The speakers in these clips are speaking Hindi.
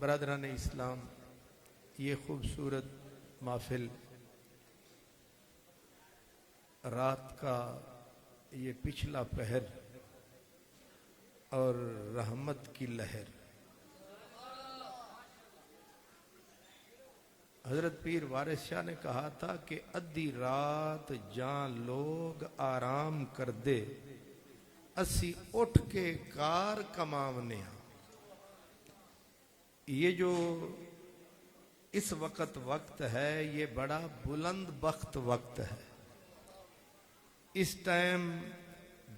बरदरान इस्लाम, ये खूबसूरत महफिल, रात का ये पिछला पहर और रहमत की लहर, हजरत पीर वारिस शाह ने कहा था कि अद्धी रात जहां लोग आराम कर दे, असी उठ के कार कमावने। ये जो इस वक्त है, ये बड़ा बुलंद बख्त वक्त है। इस टाइम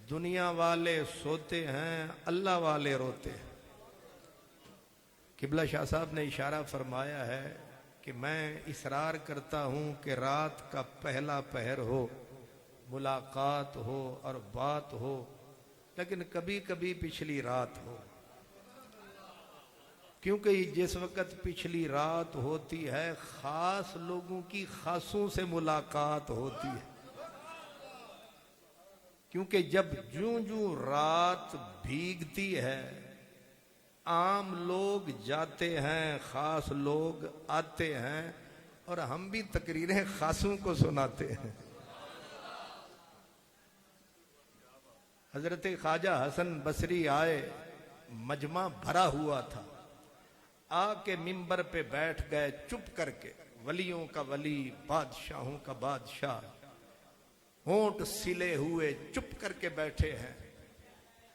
दुनिया वाले सोते हैं, अल्लाह वाले रोते हैं। किबला शाह साहब ने इशारा फरमाया है कि मैं इसरार करता हूं कि रात का पहला पहर हो, मुलाकात हो और बात हो, लेकिन कभी कभी पिछली रात हो, क्योंकि जिस वक्त पिछली रात होती है खास लोगों की खासों से मुलाकात होती है। क्योंकि जब जूं जूं रात भीगती है, आम लोग जाते हैं, खास लोग आते हैं, और हम भी तकरीरें खासों को सुनाते हैं। हजरत ख्वाजा हसन बसरी आए, मजमा भरा हुआ था, आके मिंबर पे बैठ गए चुप करके। वलियों का वली, बादशाहों का बादशाह, होंठ सिले हुए चुप करके बैठे हैं।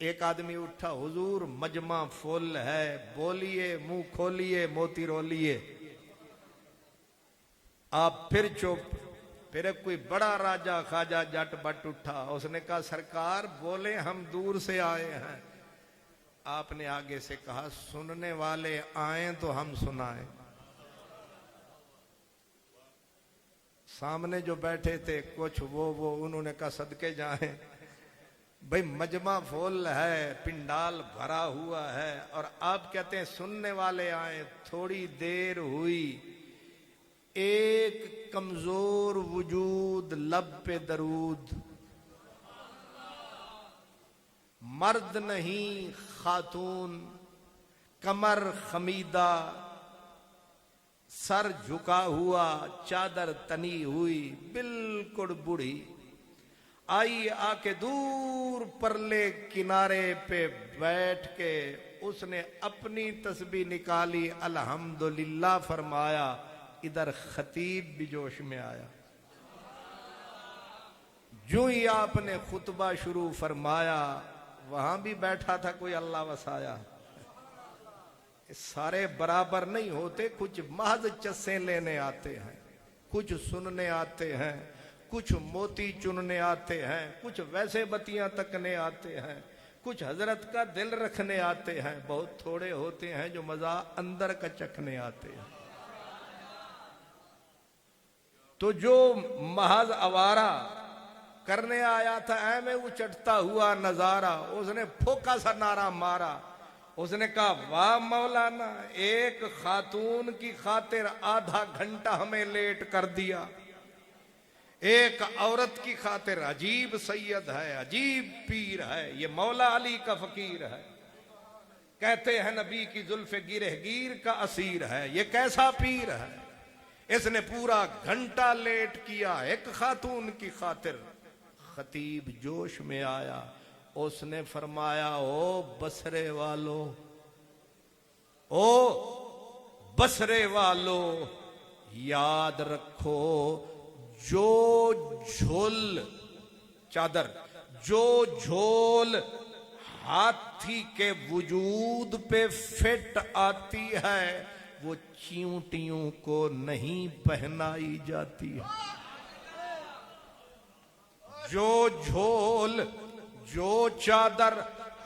एक आदमी उठा, हुजूर मजमा फुल है, बोलिए, मुंह खोलिए, मोती रोलिए। आप फिर चुप। फिर एक कोई बड़ा राजा ख्वाजा जट बट उठा, उसने कहा सरकार बोले हम दूर से आए हैं। आपने आगे से कहा सुनने वाले आए तो हम सुनाएं। सामने जो बैठे थे कुछ वो उन्होंने कहा सदके जाएं, भाई मजमा फुल है, पिंडाल भरा हुआ है, और आप कहते हैं सुनने वाले आए। थोड़ी देर हुई, एक कमजोर वजूद लब पे दरूद, मर्द नहीं खातून, कमर खमीदा, सर झुका हुआ, चादर तनी हुई, बिल्कुल बूढ़ी आई। आके दूर परले किनारे पे बैठ के उसने अपनी तस्बीह निकाली, अल्हम्दुलिल्लाह फरमाया। इधर खतीब भी जोश में आया। जो ही आपने खुतबा शुरू फरमाया, वहां भी बैठा था कोई अल्लाह वसाया। सारे बराबर नहीं होते, कुछ महज चस्से लेने आते हैं, कुछ सुनने आते हैं, कुछ मोती चुनने आते हैं, कुछ वैसे बत्तियां तकने आते हैं, कुछ हजरत का दिल रखने आते हैं। बहुत थोड़े होते हैं जो मजा अंदर का चखने आते हैं। तो जो महज आवारा करने आया था ऐ में उचटता हुआ नजारा, उसने फोका सा नारा मारा। उसने कहा वाह मौलाना, एक खातून की खातिर आधा घंटा हमें लेट कर दिया। एक औरत की खातिर अजीब सैयद है, अजीब पीर है, ये मौला अली का फकीर है। कहते हैं नबी की जुल्फे गिरहगीर का असीर है। ये कैसा पीर है, इसने पूरा घंटा लेट किया एक खातून की खातिर। खतीब जोश में आया, उसने फरमाया ओ बसरे वालों, ओ बसरे वालों, याद रखो जो झोल चादर, जो झोल हाथी के वजूद पे फिट आती है, वो चींटियों को नहीं पहनाई जाती है। जो झोल, जो चादर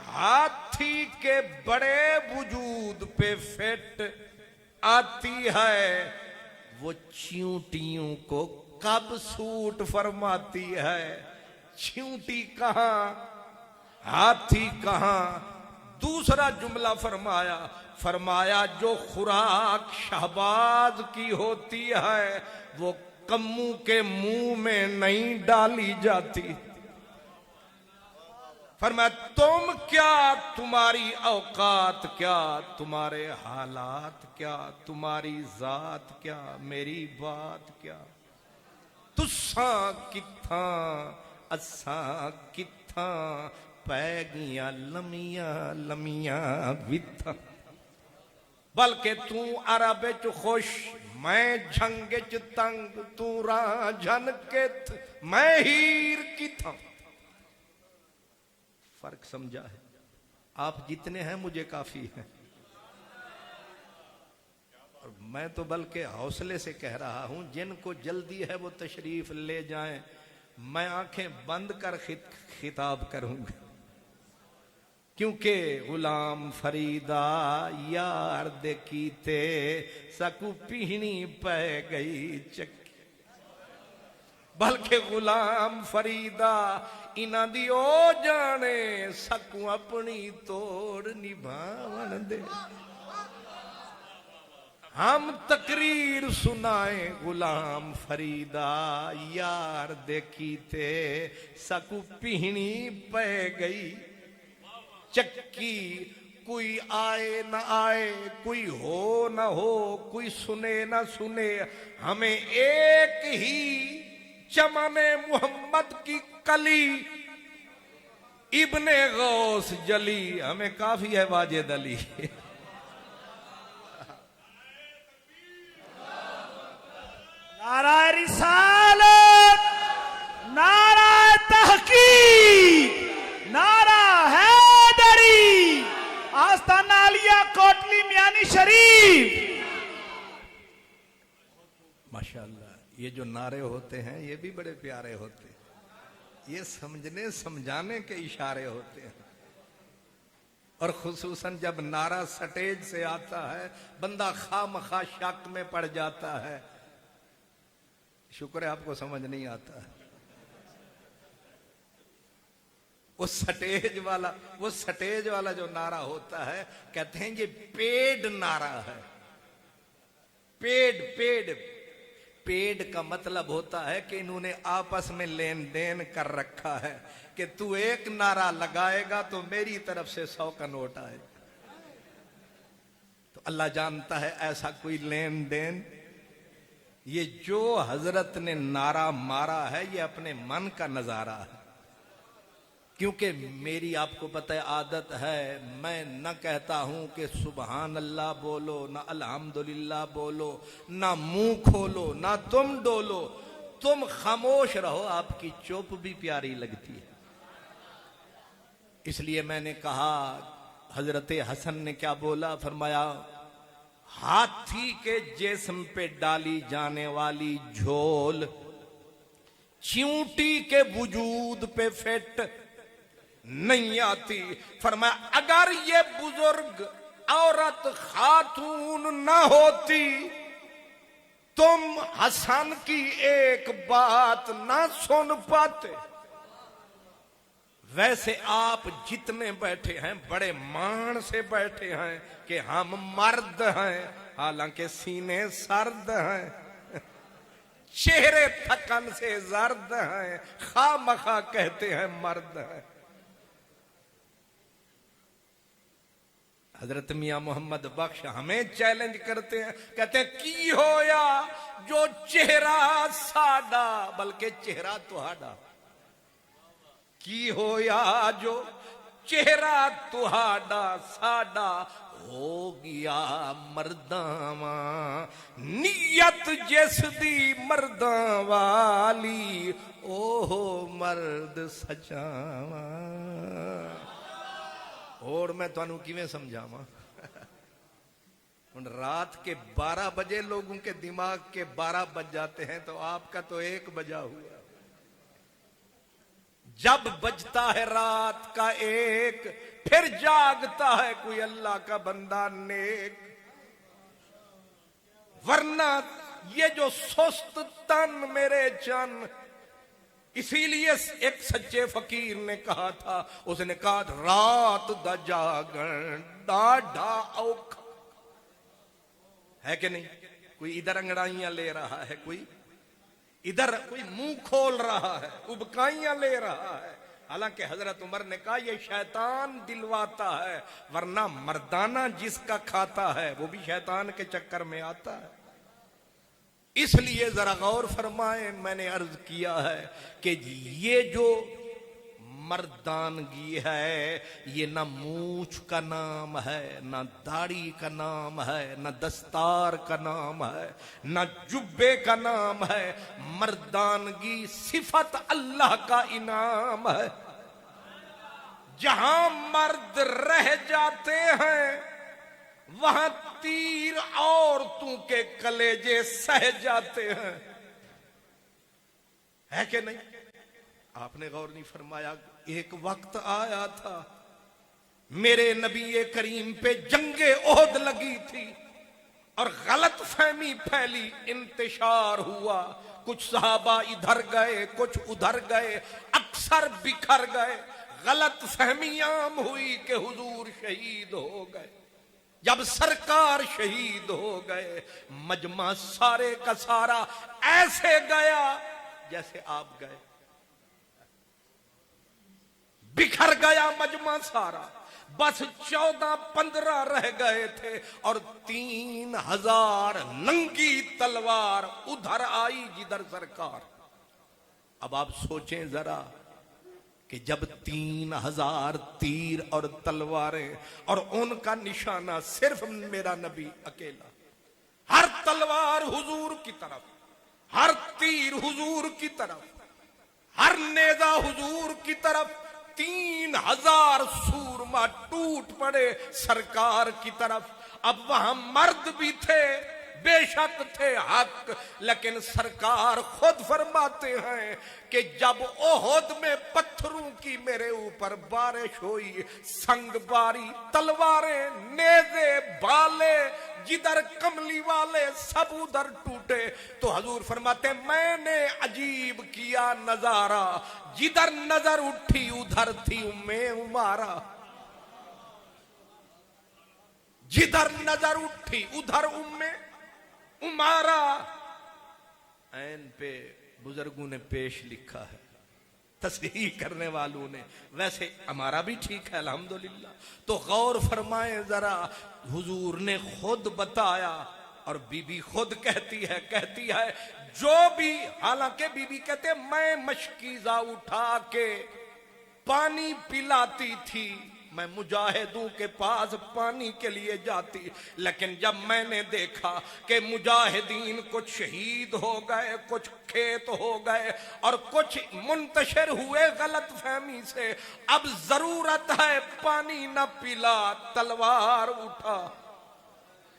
हाथी के बड़े वजूद पे फिट आती है, वो चींटियों को कब सूट फरमाती है। चींटी कहां, हाथी कहां। दूसरा जुमला फरमाया जो खुराक शहबाज की होती है, वो कम्मू के मुंह में नहीं डाली जाती। फरमाया तुम क्या, तुम्हारी औकात क्या, तुम्हारे हालात क्या, तुम्हारी जात क्या, मेरी बात क्या। तुसा किथा असा किथा, पै गईयां लमियां लमियां विथा। बल्कि तू अरब च खुश, मैं झंग च तंग, तू रांझन किथ, मैं हीर किथा। फर्क समझा है? आप जितने हैं मुझे काफी है। और मैं तो बल्कि हौसले से कह रहा हूं, जिनको जल्दी है वो तशरीफ ले जाएं। मैं आंखें बंद कर खिताब करूंगा, क्योंकि गुलाम फरीदा यार देखी ते सकू पीहनी पै गई चक्की। बल्कि गुलाम फरीदा इना दी ओ जाने, सकू अपनी तोड़ निभावन दे। हम तकरीर सुनाए गुलाम फरीदा यार देखी ते सकू पीहनी पै गई चक्की। कोई आए ना आए, कोई हो ना हो, कोई सुने ना सुने, हमें एक ही चमने मोहम्मद की कली इब्ने गौस जली, हमें काफी है वाजिद अली। नाराए रिसालत, नाराए तहकीक, नारा हैदरी, आस्ताना आलिया कोटली मियानी शरीफ। माशाअल्लाह, ये जो नारे होते हैं ये भी बड़े प्यारे होते हैं। ये समझने समझाने के इशारे होते हैं। और खुसूसन जब नारा स्टेज से आता है, बंदा खामखा शक में पड़ जाता है। शुक्र है आपको समझ नहीं आता। वो स्टेज वाला जो नारा होता है, कहते हैं ये पेड नारा है। पेड का मतलब होता है कि इन्होंने आपस में लेन देन कर रखा है कि तू एक नारा लगाएगा तो मेरी तरफ से 100 का नोट आएगा। तो अल्लाह जानता है ऐसा कोई लेन देन। ये जो हजरत ने नारा मारा है ये अपने मन का नजारा है। क्योंकि मेरी आपको पता है आदत है, मैं न कहता हूं कि सुबहान अल्लाह बोलो, ना अल्हम्दुलिल्लाह बोलो, ना मुंह खोलो, ना तुम डोलो, तुम खामोश रहो, आपकी चुप भी प्यारी लगती है। इसलिए मैंने कहा, हजरत हसन ने क्या बोला, फरमाया हाथी के जिस्म पे डाली जाने वाली झोल चींटी के वजूद पे फिट नहीं आती। फरमाया अगर ये बुजुर्ग औरत खातून ना होती, तुम हसन की एक बात ना सुन पाते। वैसे आप जितने बैठे हैं बड़े मान से बैठे हैं कि हम मर्द हैं, हालांकि सीने सर्द हैं, चेहरे थकन से जर्द हैं, खामखा कहते हैं मर्द हैं। हजरत मियां मोहम्मद बख्श हमें चैलेंज करते हैं, कहते हैं की होया जो चेहरा साडा, बल्कि चेहरा तुहाडा, की होया जो चेहरा तुहाडा साडा हो गया मर्दावा, नीयत जिस दी मर्दा वाली ओहो मर्द सचावा। और मैं तुहानू किवें समझावां। रात के 12 बजे लोगों के दिमाग के 12 बज जाते हैं, तो आपका तो 1 बजा हुआ। जब बजता है रात का 1, फिर जागता है कोई अल्लाह का बंदा नेक। वरना ये जो सुस्त तन मेरे चन, इसीलिए एक सच्चे फकीर ने कहा था, उसने कहा रात दा जागण डाढ़ा औखा है कि नहीं। कोई इधर अंगड़ाइयां ले रहा है, कोई इधर, कोई मुंह खोल रहा है, उबकाइयां ले रहा है, हालांकि हजरत उमर ने कहा ये शैतान दिलवाता है, वरना मर्दाना जिसका खाता है वो भी शैतान के चक्कर में आता है। इसलिए जरा गौर फरमाएं, मैंने अर्ज किया है कि ये जो मर्दानगी है ये ना मूछ का नाम है, ना दाढ़ी का नाम है, ना दस्तार का नाम है, ना जुब्बे का नाम है। मर्दानगी सिफत अल्लाह का इनाम है। जहां मर्द रह जाते हैं वहां तीर औरतों के कलेजे सह जाते हैं, है कि नहीं? आपने गौर नहीं फरमाया? एक वक्त आया था मेरे नबी करीम पे जंगे ओहद लगी थी और गलत फहमी फैली, इंतशार हुआ, कुछ सहाबा इधर गए कुछ उधर गए, अक्सर बिखर गए। गलत फहमी आम हुई कि हुजूर शहीद हो गए। जब सरकार शहीद हो गए, मजमा सारे का सारा ऐसे गया जैसे आप गए, बिखर गया मजमा सारा। बस 14-15 रह गए थे और 3000 नंगी तलवार उधर आई जिधर सरकार। अब आप सोचें जरा कि जब 3000 तीर और तलवारें और उनका निशाना सिर्फ मेरा नबी अकेला, हर तलवार हुजूर की तरफ, हर तीर हुजूर की तरफ, हर नेजा हुजूर की तरफ, 3000 सूरमा टूट पड़े सरकार की तरफ। अब वहां मर्द भी थे, बेशक थे हक, लेकिन सरकार खुद फरमाते हैं कि जब ओहद में पत्थरों की मेरे ऊपर बारिश हुई, संग बारी, तलवारें, नेज़े, भाले, जिधर कमली वाले सब उधर टूटे, तो हजूर फरमाते मैंने अजीब किया नजारा, जिधर नजर उठी उधर थी उम्मे उमारा। जिधर नजर उठी उधर उम्मे उमारा। ऐन पे बुजुर्गों ने पेश लिखा है, तस्हीह करने वालों ने, वैसे हमारा भी ठीक है अल्हम्दुलिल्लाह। तो गौर फरमाएं जरा, हुजूर ने खुद बताया और बीबी खुद कहती है जो भी, हालांकि बीबी कहते मैं मशकीजा उठा के पानी पिलाती थी, मैं मुजाहिदों के पास पानी के लिए जाती, लेकिन जब मैंने देखा कि मुजाहिदीन कुछ शहीद हो गए, कुछ खेत हो गए और कुछ मुंतशिर हुए गलत फहमी से, अब जरूरत है पानी न पिला, तलवार उठा।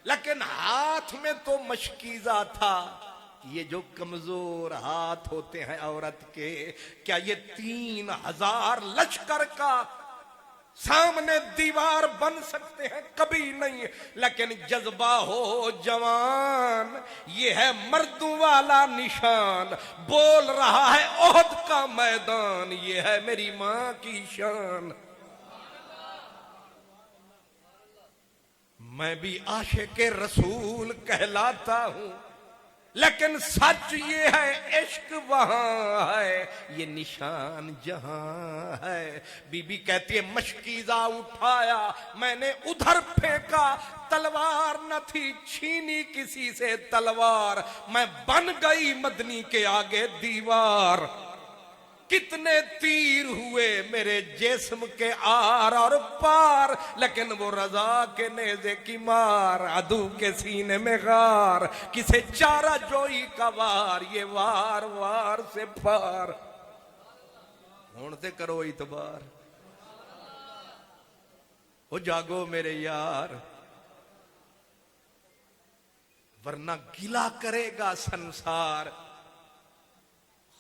लेकिन हाथ में तो मशकीजा था। ये जो कमजोर हाथ होते हैं औरत के, क्या ये 3000 लश्कर का सामने दीवार बन सकते हैं? कभी नहीं। लेकिन जज्बा हो जवान, ये है मर्दों वाला निशान, बोल रहा है ओहद का मैदान, ये है मेरी मां की शान। मैं भी आशिक़े रसूल कहलाता हूं, लेकिन सच ये है इश्क वहां है, ये निशान जहां है। बीबी कहती है मशकीजा उठाया मैंने उधर फेंका, तलवार न थी, छीनी किसी से तलवार, मैं बन गई मदनी के आगे दीवार। कितने तीर हुए मेरे जिस्म के आर और पार, लेकिन वो रजा के नेज़े की मार, अदू के सीने में गार, किसे चारा जोई का वार, ये वार वार से पार। हुण ते करो इतबार, ओ जागो मेरे यार, वरना गिला करेगा संसार।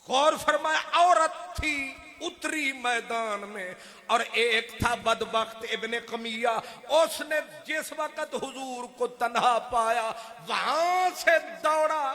गौर फरमाया, औरत थी उतरी मैदान में और एक था बदबख्त इब्ने कमिया, उसने जिस वक्त हुजूर को तन्हा पाया वहां से दौड़ा,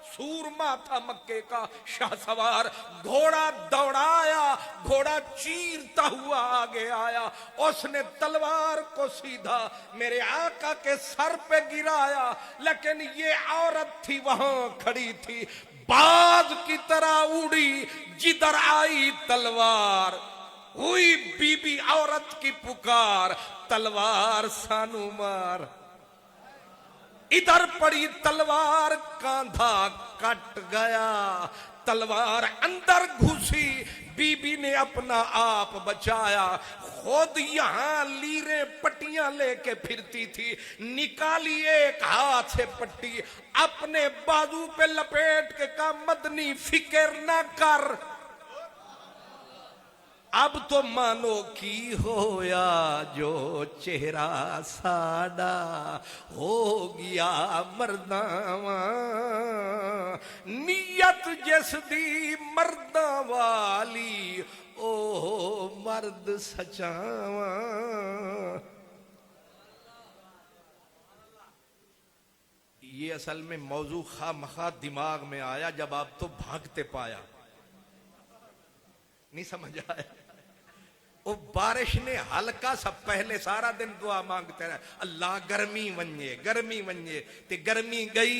सूरमा था मक्के का शाहसवार, घोड़ा दौड़ाया, घोड़ा चीरता हुआ आगे आया, उसने तलवार को सीधा मेरे आका के सर पे गिराया। लेकिन ये औरत थी वहां खड़ी थी, बाज की तरह उड़ी जिधर आई तलवार, हुई बीबी औरत की पुकार, तलवार सानू मार। इधर पड़ी तलवार, कांधा कट गया, तलवार अंदर घुसी, बीबी ने अपना आप बचाया। खुद यहां लीरे पट्टियां लेके फिरती थी, निकाली एक हाथ से पट्टी, अपने बाजू पे लपेट के कहा, मदनी फिक्र ना कर, अब तो मानो की होया जो चेहरा साड़ा, हो गया मर्दावा नीयत जिस दी मर्दा वाली, ओ मर्द सचावा। ये असल में मौजू खामखा दिमाग में आया जब आप तो भागते पाया, नहीं समझ आया। वो बारिश ने हल्का सा पहले सारा दिन दुआ मांगते रहे, अल्लाह गर्मी वन्ये ते गर्मी गई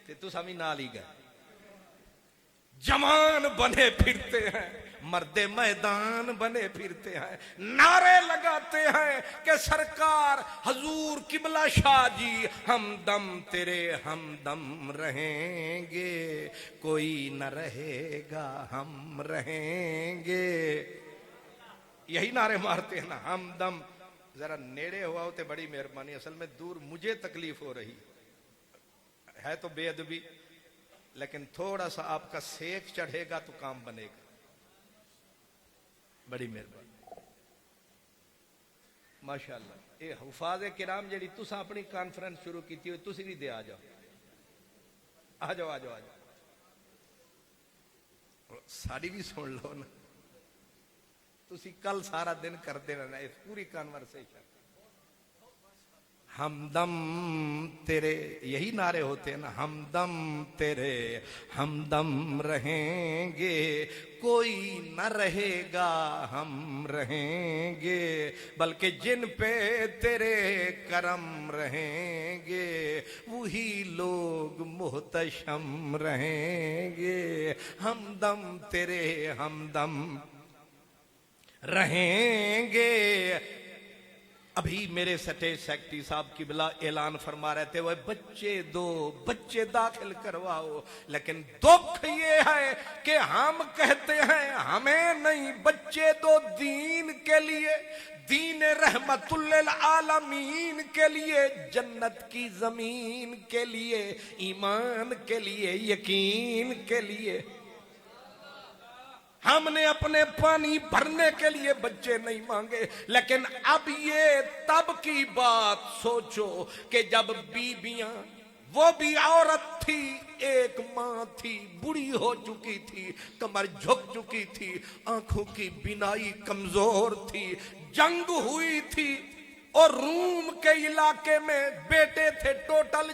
ते तू समी नाल ही गए। जवान बने फिरते हैं, मर्दे मैदान बने फिरते हैं, नारे लगाते हैं कि सरकार हजूर किबला शाह जी हमदम तेरे हमदम रहेंगे, कोई न रहेगा हम रहेंगे। यही नारे मारते हैं ना, हमदम। जरा नेड़े हुआ होते बड़ी मेहरबानी, असल में दूर मुझे तकलीफ हो रही है तो बेअदबी, लेकिन थोड़ा सा आपका सेक चढ़ेगा तो काम बनेगा। बड़ी मेहरबानी माशाअल्लाह। ये हुफाज़े किराम जी तुसा अपनी कॉन्फ्रेंस शुरू की थी, तुसी भी दे आ जाओ, आ जाओ आ जाओ आ जाओ, साड़ी भी सुन लो ना। तुसी कल सारा दिन करते रहना इस पूरी कन्वर्सेशन। हमदम तेरे, यही नारे होते हैं ना, हमदम तेरे हमदम रहेंगे, कोई न रहेगा हम रहेंगे, बल्कि जिन पे तेरे करम रहेंगे वही लोग मुहतशम रहेंगे। हमदम तेरे हमदम रहेंगे। अभी मेरे स्टेज सेक्रेटरी साहब की बिला ऐलान फरमा रहे थे, वो बच्चे दाखिल करवाओ, लेकिन दुख ये है कि हम कहते हैं हमें नहीं, बच्चे दो दीन के लिए, दीन रहमतुल्लिल आलमीन के लिए, जन्नत की जमीन के लिए, ईमान के लिए, यकीन के लिए। हमने अपने पानी भरने के लिए बच्चे नहीं मांगे, लेकिन अब ये तब की बात सोचो कि जब बीबियां, वो भी औरत थी, एक मां थी, बूढ़ी हो चुकी थी, कमर झुक चुकी थी, आंखों की बिनाई कमजोर थी, जंग हुई थी और रूम के इलाके में बेटे थे टोटल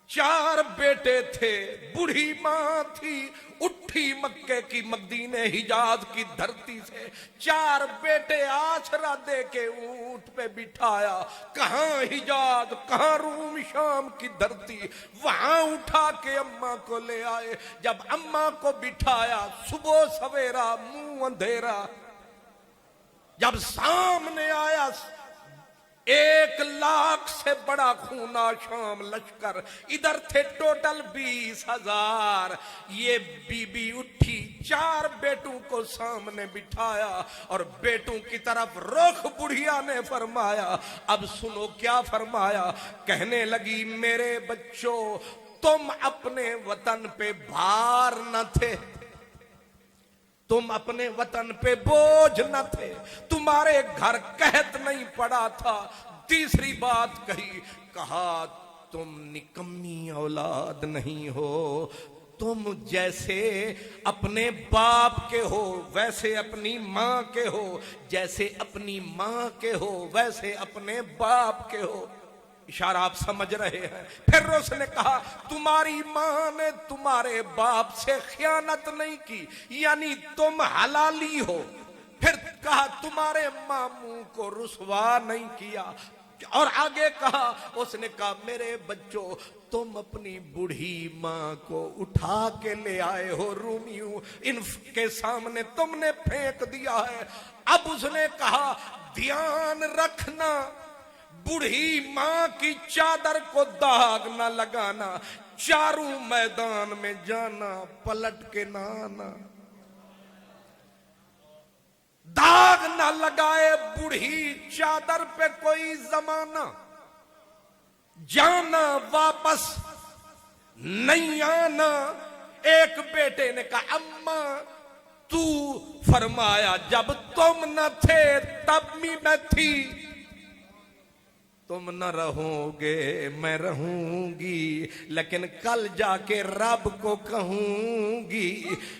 4 बेटे थे, बूढ़ी मां थी, उठी मक्के की मदीने हिजाज की धरती से, 4 बेटे आसरा दे के ऊंट पे बिठाया, कहां हिजाज कहां रूम शाम की धरती, वहां उठा के अम्मा को ले आए। जब अम्मा को बिठाया, सुबह सवेरा मुंह अंधेरा, जब सामने आया 1 लाख से बड़ा खूना शाम लश्कर, इधर थे टोटल 20,000। ये बीबी उठी, 4 बेटों को सामने बिठाया और बेटों की तरफ रुख बुढ़िया ने फरमाया। अब सुनो क्या फरमाया, कहने लगी मेरे बच्चों, तुम अपने वतन पे भार न थे, तुम अपने वतन पे बोझ न थे, तुम्हारे घर कहत नहीं पड़ा था। तीसरी बात कही, कहा तुम निकम्मी औलाद नहीं हो, तुम जैसे अपने बाप के हो वैसे अपनी मां के हो, जैसे अपनी मां के हो वैसे अपने बाप के हो। इशारा आप समझ रहे हैं। फिर उसने कहा तुम्हारी मां ने तुम्हारे बाप से खयानत नहीं की, यानी तुम हलाली हो। फिर कहा तुम्हारे मामू को रुसवा नहीं किया, और आगे कहा, उसने कहा मेरे बच्चों तुम अपनी बूढ़ी मां को उठा के ले आए हो रूमियों, इनके सामने तुमने फेंक दिया है। अब उसने कहा ध्यान रखना, बूढ़ी मां की चादर को दाग ना लगाना, चारों मैदान में जाना पलट के ना आना। दाग ना लगाए बूढ़ी चादर पे कोई जमाना, जाना वापस नहीं आना। एक बेटे ने कहा अम्मा तू फरमाया जब तुम न थे तब भी मैं थी, तुम न रहोगे मैं रहूंगी, लेकिन कल जाके रब को कहूंगी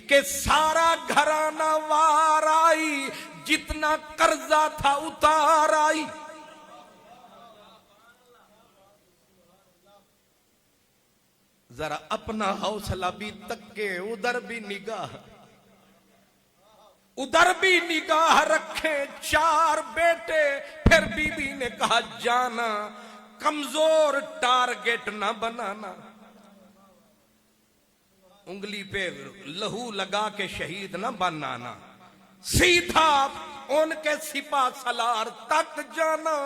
कि सारा घराना वार आई, जितना कर्जा था उतार आई। जरा अपना हौसला भी तक्के, उधर भी निगाह, उधर भी निगाह रखें। चार बेटे, फिर बीबी ने कहा जाना, कमजोर टारगेट ना बनाना। उंगली पे लहू लगा के शहीद ना बनाना, सीधा उनके सिपा सलार तक जाना,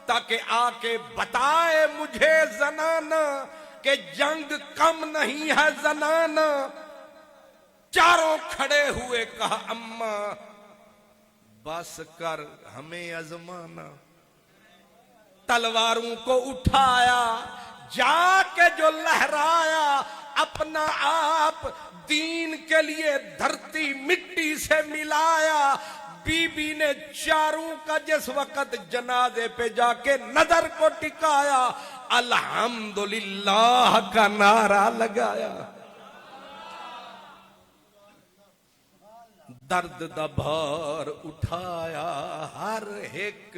ताकि आके बताए मुझे जनाना कि जंग कम नहीं है जनाना। चारों खड़े हुए, कहा अम्मा बस कर हमें आजमाना। तलवारों को उठाया, जाके जो लहराया अपना आप दीन के लिए धरती मिट्टी से मिलाया। बीबी ने चारों का जिस वक्त जनाजे पे जाके नजर को टिकाया, अल्हम्दुलिल्लाह का नारा लगाया। दर्द दा भार उठाया हर एक,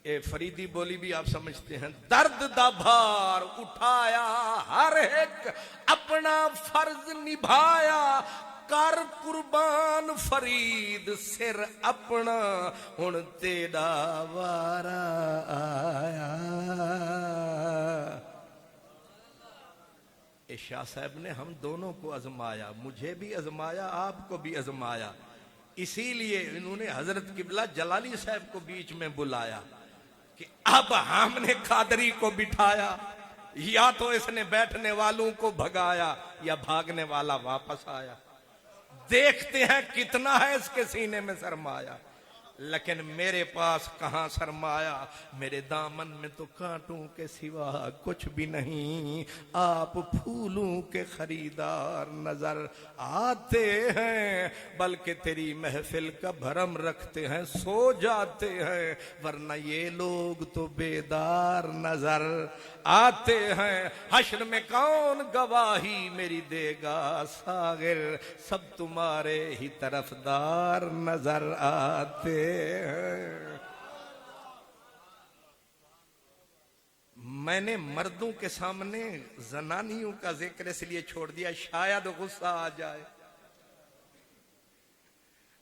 ये फरीदी बोली भी आप समझते हैं। दर्द दा भार उठाया हर एक, अपना फर्ज निभाया, कर कुर्बान फरीद सिर अपना, हुण तेरा वारा आया। शाह साहब ने हम दोनों को आजमाया, मुझे भी आजमाया, आपको भी आजमाया। इसीलिए इन्होंने हजरत किबला जलाली साहब को बीच में बुलाया कि अब हमने कादरी को बिठाया, या तो इसने बैठने वालों को भगाया या भागने वाला वापस आया। देखते हैं कितना है इसके सीने में सरमाया। लेकिन मेरे पास कहां सरमाया, मेरे दामन में तो कांटों के सिवा कुछ भी नहीं। आप फूलों के खरीदार नजर आते हैं, बल्कि तेरी महफिल का भरम रखते हैं, सो जाते हैं, वरना ये लोग तो बेदार नजर आते हैं। हश्र में कौन गवाही मेरी देगा सागिर, सब तुम्हारे ही तरफदार नजर आते हैं। मैंने मर्दों के सामने जनानियों का जिक्र इसलिए छोड़ दिया, शायद गुस्सा आ जाए।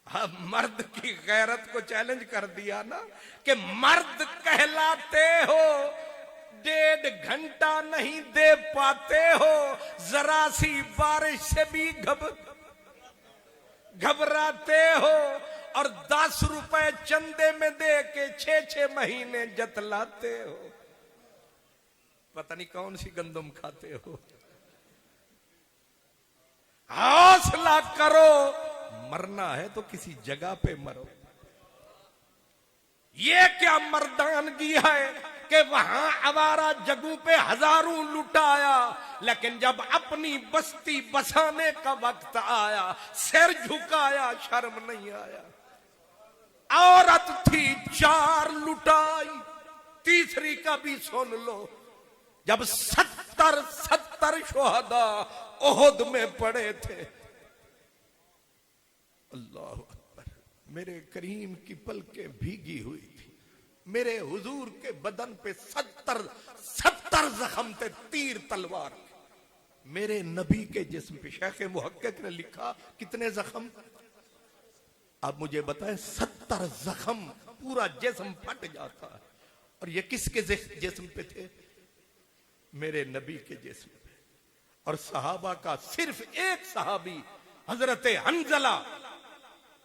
अब मर्द की गैरत को चैलेंज कर दिया ना कि मर्द कहलाते हो, 1.5 घंटा नहीं दे पाते हो, जरा सी बारिश से भी घबराते हो, और 10 रुपए चंदे में दे के 6-6 महीने जतलाते हो। पता नहीं कौन सी गंदम खाते हो। हौसला करो, मरना है तो किसी जगह पे मरो। ये क्या मर्दानगी है कि वहां आवारा जगहों पे हजारों लुटाया, लेकिन जब अपनी बस्ती बसाने का वक्त आया सिर झुकाया, शर्म नहीं आया। औरत थी 4 लुटाई, तीसरी का भी सुन लो। जब 70 शुहदा ओहद में पड़े थे, अल्लाह अकबर, मेरे करीम की पलकें भीगी हुई थी। मेरे हुजूर के बदन पे 70 जख्म थे, तीर तलवार। मेरे नबी के जिस्म पे शेख मुहक्किक ने लिखा कितने जख्म। अब मुझे बताएं, 70 जख्म, पूरा जिस्म फट जाता है। और ये किसके जिस्म पे थे? मेरे नबी के जिस्म पे। और सहाबा का सिर्फ एक सहाबी हजरत हंजला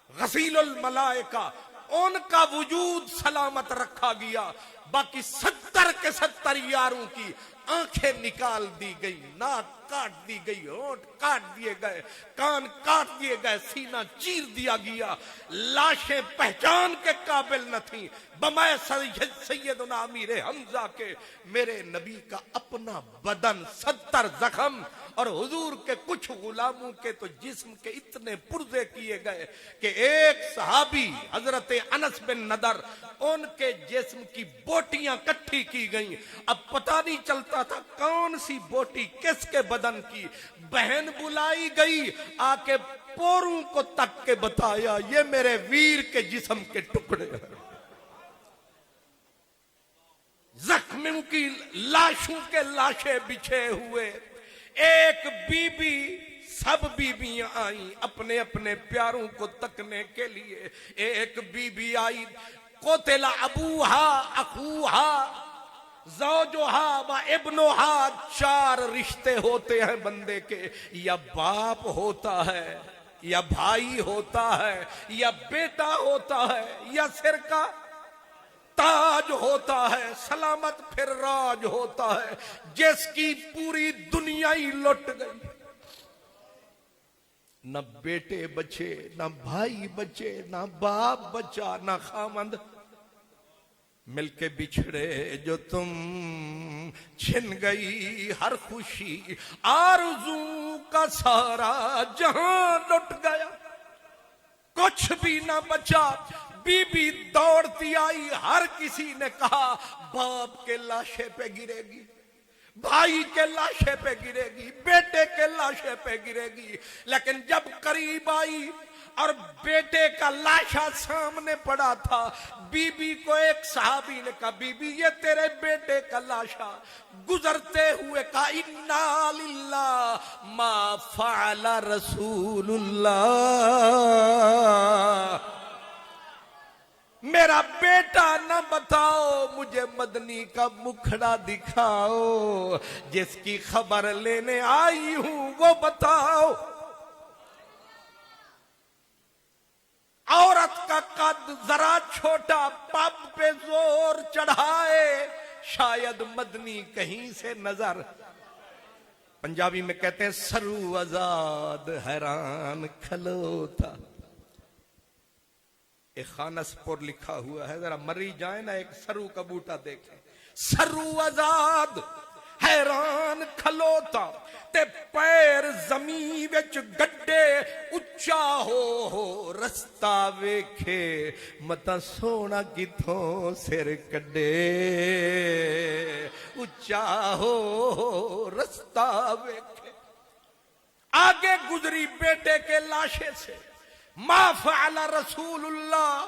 गसीलुल मलाइका, उनका वजूद सलामत रखा गया। बाकी 70 के 70 यारों की आंखें निकाल दी गई, नाक काट दी गई, होंठ काट दिए गए, कान काट दिए गए, सीना चीर दिया गया। लाशें पहचान के काबिल न थी बमाए सैयदना अमीर हमजा के। मेरे नबी का अपना बदन 70 जख्म, और हुजूर के कुछ गुलामों के तो जिस्म के इतने पुर्जे किए गए कि एक सहाबी हजरत अनस बिन नदर, उनके जिस्म की बोटियां इकट्ठी की गई। अब पता नहीं चलता था कौन सी बोटी किसके बदन की। बहन बुलाई गई, आके पोरों को तक के बताया ये मेरे वीर के जिस्म के टुकड़े हैं। जख्मों की लाशों के लाशें बिछे हुए। एक बीबी, सब बीबियां आई अपने अपने प्यारों को तकने के लिए। एक बीबी आई, कोतेला अबूहा अखूहा ज़ौजुहा व इब्नुहा, 4 रिश्ते होते हैं बंदे के। या बाप होता है, या भाई होता है, या बेटा होता है, या सिर का ताज होता है, सलामत फिर राज होता है, जिसकी पूरी दुनिया ही लुट गई। न बेटे बचे, न भाई बचे, न बाप बचा, न खामंद। मिलके बिछड़े जो तुम, छिन गई हर खुशी, आरज़ू का सारा जहां लुट गया, कुछ भी ना बचा। बीबी दौड़ती आई, हर किसी ने कहा बाप के लाशे पे गिरेगी, भाई के लाशे पे गिरेगी, बेटे के लाशे पे गिरेगी। लेकिन जब करीब आई और बेटे का लाशा सामने पड़ा था, बीबी को एक सहाबी ने कहा बीबी ये तेरे बेटे का लाशा। गुजरते हुए कहा इन्ना लिल्लाह मा फ़अला रसूलुल्लाह, मेरा बेटा न बताओ, मुझे मदनी का मुखड़ा दिखाओ, जिसकी खबर लेने आई हूं वो बताओ। औरत का कद जरा छोटा, पब पे जोर चढ़ाए, शायद मदनी कहीं से नजर। पंजाबी में कहते हैं सरू आजाद हैरान खलोता। एक खानसपुर लिखा हुआ है, जरा मरी जाए ना एक सरू का बूटा देखें। सरू आजाद हैरान खलोता, ते पैर जमी विच गड्डे, उच्चा हो रस्ता वेखे, मता सोना किथों सिर कड्डे। उच्चा हो रस्ता वेखे। आगे गुजरी बेटे के लाशे से, मा फ़अला रसूलुल्लाह,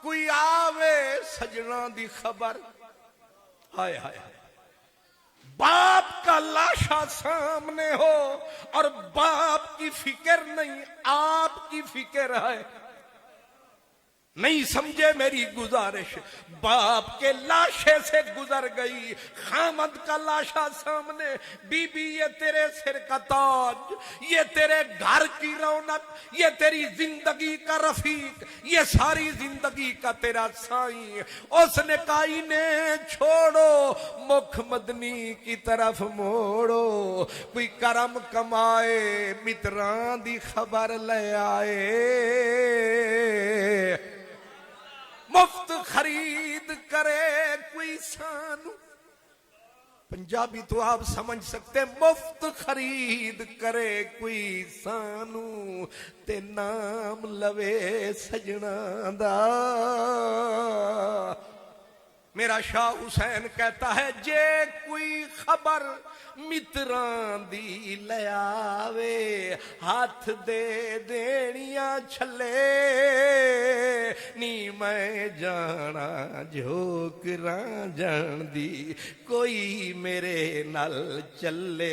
कोई आवे सजना दी खबर। हाय हाय हाय, बाप का लाशा सामने हो और बाप की फिक्र नहीं, आपकी फिक्र है। नहीं समझे मेरी गुजारिश। बाप के लाशे से गुजर गई, खामद का लाशा सामने। बीबी ये तेरे सिर का ताज, ये तेरे घर की रौनक, ये तेरी जिंदगी का रफीक, ये सारी जिंदगी का तेरा साईं। उसने कहा इन्हें छोड़ो, मुख मदनी की तरफ मोड़ो, कोई करम कमाए, मित्रां दी खबर ले आए। मुफ्त खरीद करे कोई सानू, पंजाबी तो आप समझ सकते, मुफ्त खरीद करे कोई सानू, ते नाम लवे सजना दा। मेरा शाह हुसैन कहता है जे कोई खबर मित्रां दी ले आवे, हाथ दे देनिया छले, नी मैं जाना झोकरा जान दी, कोई मेरे नाल चले।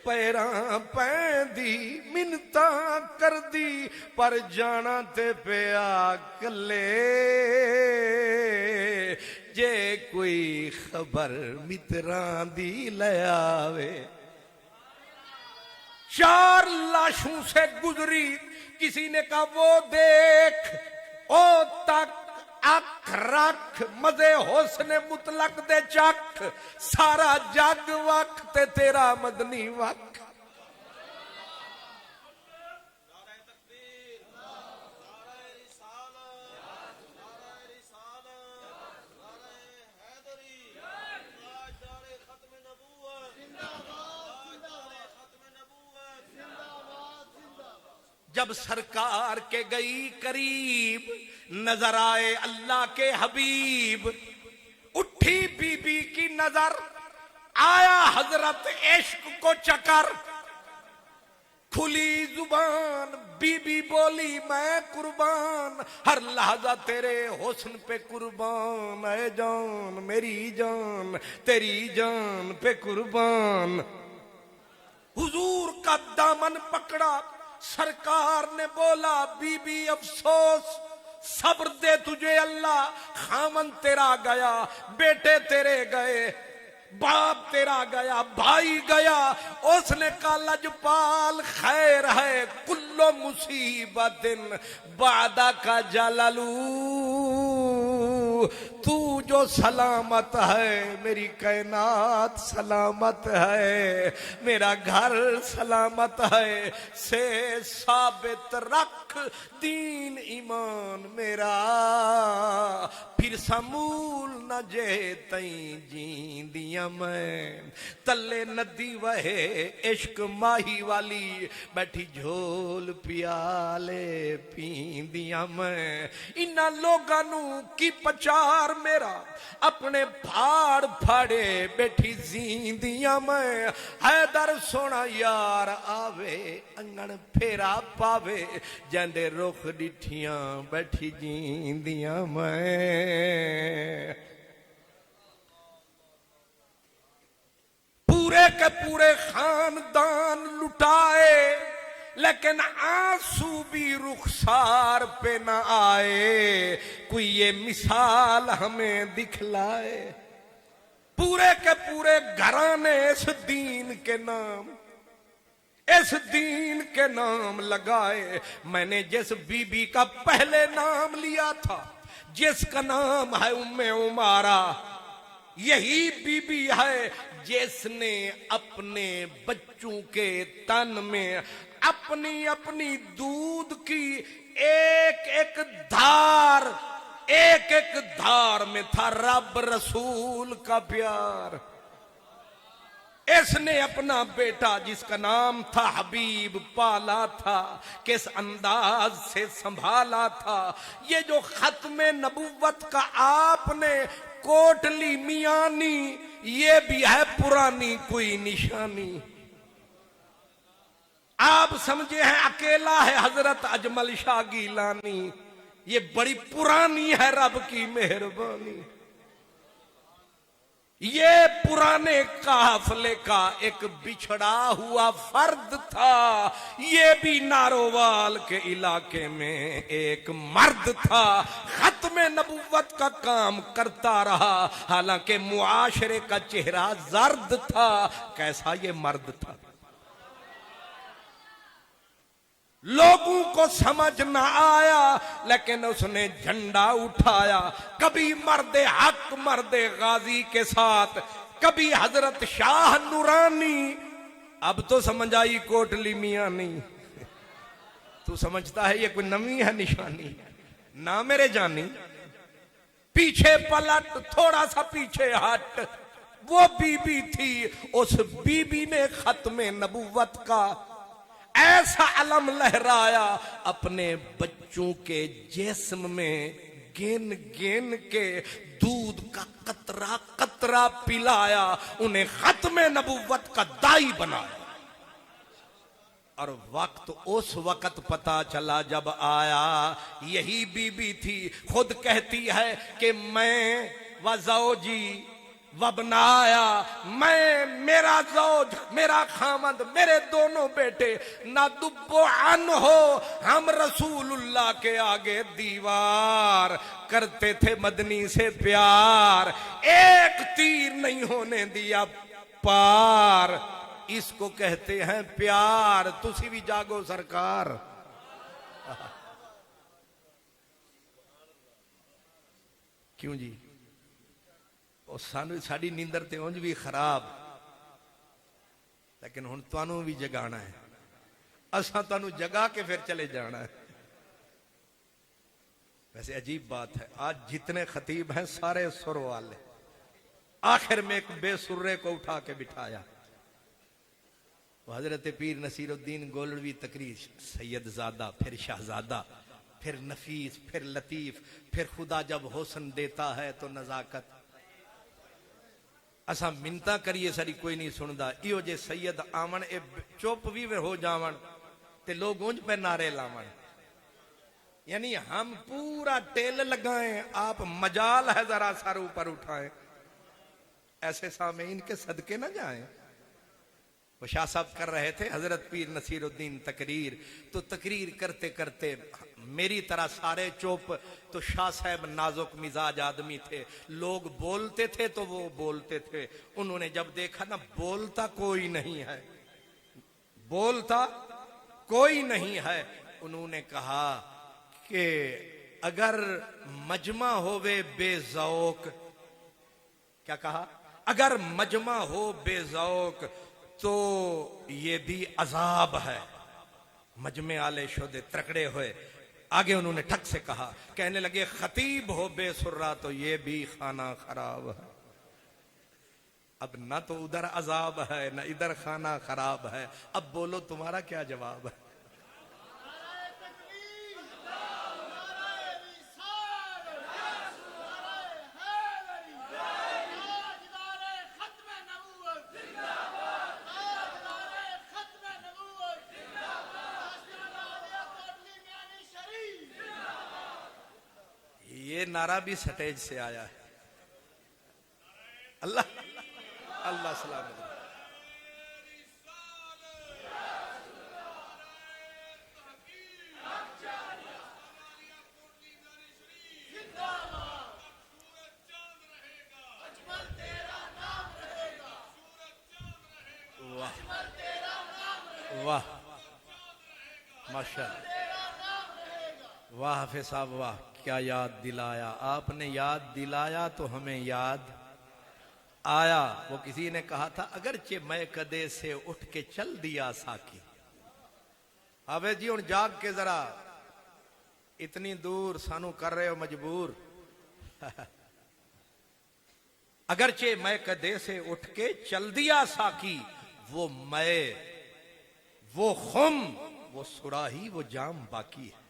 पैरां पैंदी मिन्नता कर दी, पर जाना ते पिया कले। जे कोई खबर मित्रां दी ले आवे। 4 लाशों से गुजरी, किसी ने कहा वो देख, ओ तक अख रख, मजे होसने मुतलक दे चख, सारा जग वक्त तेरा मदनी वक्त। जब सरकार के गई करीब, नजर आए अल्लाह के हबीब, उठी बीबी की नजर, आया हजरत इश्क को चकर, खुली जुबान बीबी बोली मैं कुर्बान, हर लहजा तेरे हुस्न पे कुर्बान, ऐ जान मेरी जान तेरी जान पे कुर्बान। हुजूर का दामन पकड़ा, सरकार ने बोला बीबी अफसोस, सब्र दे तुझे अल्लाह, खामन तेरा गया, बेटे तेरे गए, बाप तेरा गया, भाई गया। उसने कहा लजपाल खैर है, कुल्लो मुसीबतिन बादा का जलालू, तू जो सलामत है मेरी कायनात सलामत है, मेरा घर सलामत है, से साबित रख दीन ईमान मेरा, फिर समूल न जे तई जींदिया मैं, तले नदी वहे इश्क माही वाली, बैठी झोल पियाले पींदिया मैं। इन्ना लोगां नू की पचार मेरा, अपने फाड़ फाड़े बैठी जींदिया मैं, हैदर सोना यार आवे अंगन फेरा पावे, जंदे रुख डिठियां बैठी जींदिया मैं। पूरे के पूरे खानदान लुटाए, लेकिन आंसू भी रुखसार पे न आए, कोई ये मिसाल हमें दिखलाए। पूरे के पूरे घराने इस दीन के नाम, इस दीन के नाम लगाए। मैंने जिस बीबी का पहले नाम लिया था, जिसका नाम है उम्मे उमारा, यही बीबी है जिसने अपने बच्चों के तन में अपनी अपनी दूध की एक एक धार में था रब रसूल का प्यार। इसने अपना बेटा जिसका नाम था हबीब पाला था, किस अंदाज से संभाला था। ये जो खत्मे नबुव्वत का आपने कोटली मियानी, ये भी है पुरानी कोई निशानी। आप समझे हैं अकेला है हजरत अजमल शाह गीलानी, ये बड़ी पुरानी है रब की मेहरबानी। ये पुराने काफले का एक बिछड़ा हुआ फर्द था, ये भी नारोवाल के इलाके में एक मर्द था। खत्मे नबुव्वत का काम करता रहा, हालांकि मुआशरे का चेहरा जर्द था। कैसा ये मर्द था, लोगों को समझ न आया, लेकिन उसने झंडा उठाया। कभी मर्दे हक मर्दे गाजी के साथ, कभी हजरत शाह नूरानी। अब तो समझ आई कोटली मियानी, तू समझता है ये कोई नवी है निशानी ना मेरे जानी। पीछे पलट, थोड़ा सा पीछे हट, वो बीबी थी। उस बीबी ने खत्मे नबुव्वत का ऐसा अलम लहराया, अपने बच्चों के जिस्म में गिन गिन के दूध का कतरा कतरा पिलाया, उन्हें खत्मे नबुव्वत का दाई बनाया। और वक्त उस वक्त पता चला जब आया, यही बीबी थी। खुद कहती है कि मैं व ज़ौजी वबनाया, मैं, मेरा ज़ौज, मेरा खामद, मेरे दोनों बेटे, ना दुब्बो अन हो, हम रसूलुल्लाह के आगे दीवार, करते थे मदनी से प्यार, एक तीर नहीं होने दिया पार, इसको कहते हैं प्यार। तुसी भी जागो सरकार। क्यों जी? और सानू साड़ी नींदर ते उंज भी खराब, लेकिन हुण तुहानू भी जगाना है, असां तुहानू जगा के फिर चले जाना है। वैसे अजीब बात है, आज जितने खतीब हैं सारे सुर वाले, आखिर में एक बेसुर्रे को उठा के बिठाया। हजरत पीर नसीरुद्दीन गोलड़वी तकरीर, सैयदजादा, फिर शाहजादा, फिर नफीस, फिर लतीफ, फिर खुदा जब हुस्न देता है तो नजाकत। असा मिन्नता करिए सारी कोई नहीं सुनता। इहो जे सैयद आवन, ए चुप भी वे हो जावन ते लोग उंज पे नारे लावन। यानी हम पूरा टेल लगाएं, आप मजाल है जरा सर ऊपर उठाएं, ऐसे सामेईन के सदके ना जाएं। वो शाह साहब कर रहे थे हजरत पीर नसीरुद्दीन तकरीर, तो तकरीर करते करते मेरी तरह सारे चुप, तो शाह साहब नाजुक मिजाज आदमी थे, लोग बोलते थे तो वो बोलते थे। उन्होंने जब देखा ना बोलता कोई नहीं है, बोलता कोई नहीं है, उन्होंने कहा कि अगर मजमा होवे बेजौक, क्या कहा? अगर मजमा हो बेजौक तो ये भी अजाब है। मजमे आले शोदे त्रकड़े हुए। आगे उन्होंने ठक से कहा, कहने लगे खतीब हो बेसुर्रा तो ये भी खाना खराब है। अब ना तो उधर अजाब है ना इधर खाना खराब है, अब बोलो तुम्हारा क्या जवाब है? ये नारा भी स्टेज से आया है। अल्लाह अल्लाह सलामत। वाह वाह माशाअल्लाह, वाह हाफिज साहब वाह, क्या याद दिलाया आपने, याद दिलाया तो हमें याद आया। वो किसी ने कहा था, अगरचे मैं कदे से उठ के चल दिया साकी। अबे जी हुण जाग के जरा, इतनी दूर सानू कर रहे हो मजबूर। अगरचे मैं कदे से उठ के चल दिया साकी, वो मैं, वो खुम, वो सुराही, वो जाम बाकी है।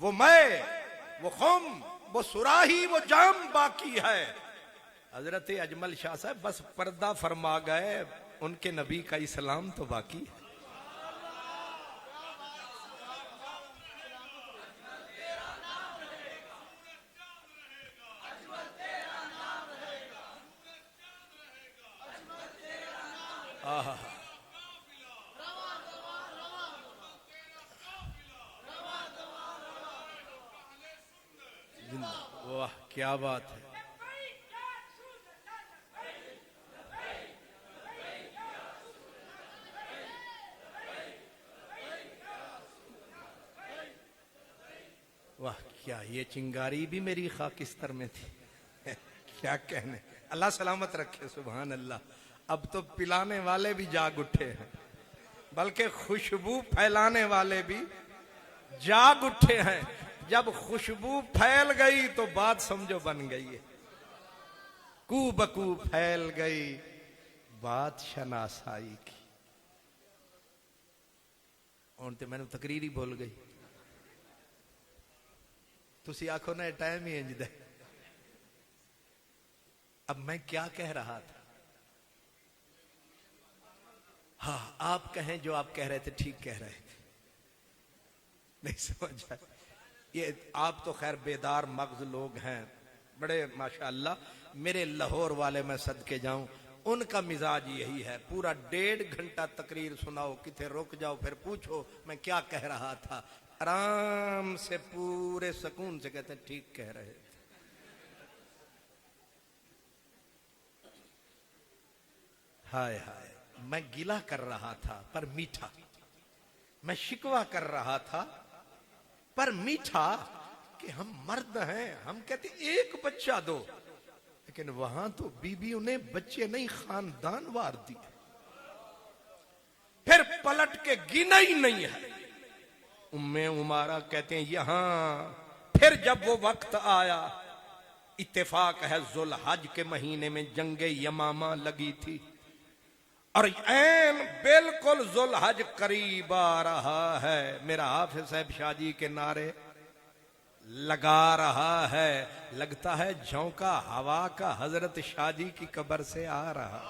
वो मैं, वो खुम, वो सुराही, वो जाम बाकी है। हजरत अजमल शाह साहब बस पर्दा फरमा गए, उनके नबी का इस्लाम तो बाकी है। आहा, वाह क्या बात है। वाह क्या, ये चिंगारी भी मेरी खाकिस्तर में थी। क्या कहने, अल्लाह सलामत रखे, सुभान अल्लाह। अब तो पिलाने वाले भी जाग उठे हैं, बल्कि खुशबू फैलाने वाले भी जाग उठे हैं। जब खुशबू फैल गई तो बात समझो बन गई है। कू बकू फैल गई बात शनासाई की। और तो मैंने तकरीर ही बोल गई। तुसी आखो ना टाइम ही इंज दे। अब मैं क्या कह रहा था? हाँ, आप कहें जो आप कह रहे थे, ठीक कह रहे थे, नहीं समझ आया। ये आप तो खैर बेदार मगज लोग हैं, बड़े माशाअल्लाह। मेरे लाहौर वाले मैं सदके जाऊं, उनका मिजाज यही है, पूरा 1.5 घंटा तकरीर सुनाओ, किथे रुक जाओ, फिर पूछो मैं क्या कह रहा था, आराम से पूरे सुकून से कहते हैं ठीक कह रहे थे। हाय हाय, मैं गिला कर रहा था पर मीठा, मैं शिकवा कर रहा था पर मीठा, कि हम मर्द हैं, हम कहते एक बच्चा दो, लेकिन वहां तो बीबियों ने बच्चे नहीं खानदान वार दिए, फिर पलट के गिना ही नहीं है। उम्मे उमारा कहते हैं यहां फिर जब वो वक्त आया, इत्तेफाक है जुल्हज के महीने में जंगे यमामा लगी थी, और ऐन बिल्कुल जुल्हज करीब आ रहा है, मेरा हाफिज साहब शाहजी के नारे लगा रहा है, लगता है झोंका हवा का हजरत शाहजी की कब्र से आ रहा,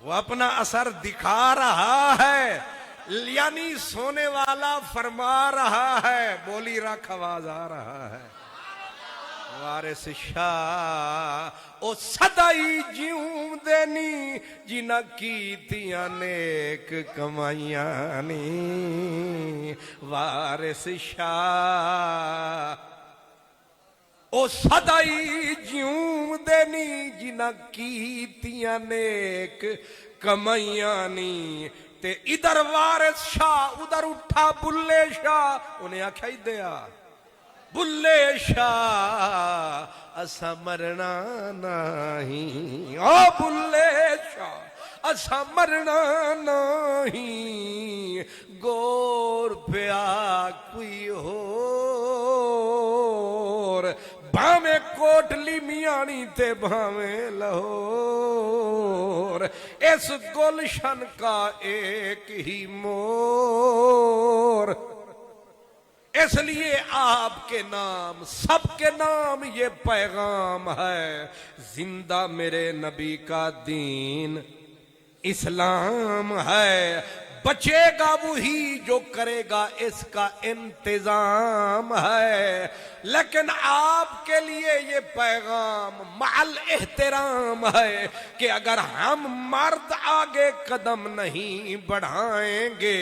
वो अपना असर दिखा रहा है, यानी सोने वाला फरमा रहा है, बोली रख आवाज आ रहा है, वारिस शाह ओ सदाई जीऊं देनी, जिना कीतियां नेक कमाइयां नी, वारिस शाह ओ सदाई जीऊं देनी, जिना कीतियां नेक कमाइयां नी, ते इधर वारिस शाह उधर उठा बुल्ले शाह, उन्हें आख्या ही दिया बुल्ले शाह असा मरना नहीं, ओ बुल्ले शाह असा मरना नहीं, गोर प्या कोई होर, भावे कोटली मियानी ते भावे लाहौर, इस गुलशन का एक ही मोर, इसलिए आपके नाम सबके नाम ये पैगाम है, जिंदा मेरे नबी का दीन इस्लाम है, बचेगा वही जो करेगा इसका इंतजाम है, लेकिन आपके लिए ये पैगाम माल एहतराम है कि अगर हम मर्द आगे कदम नहीं बढ़ाएंगे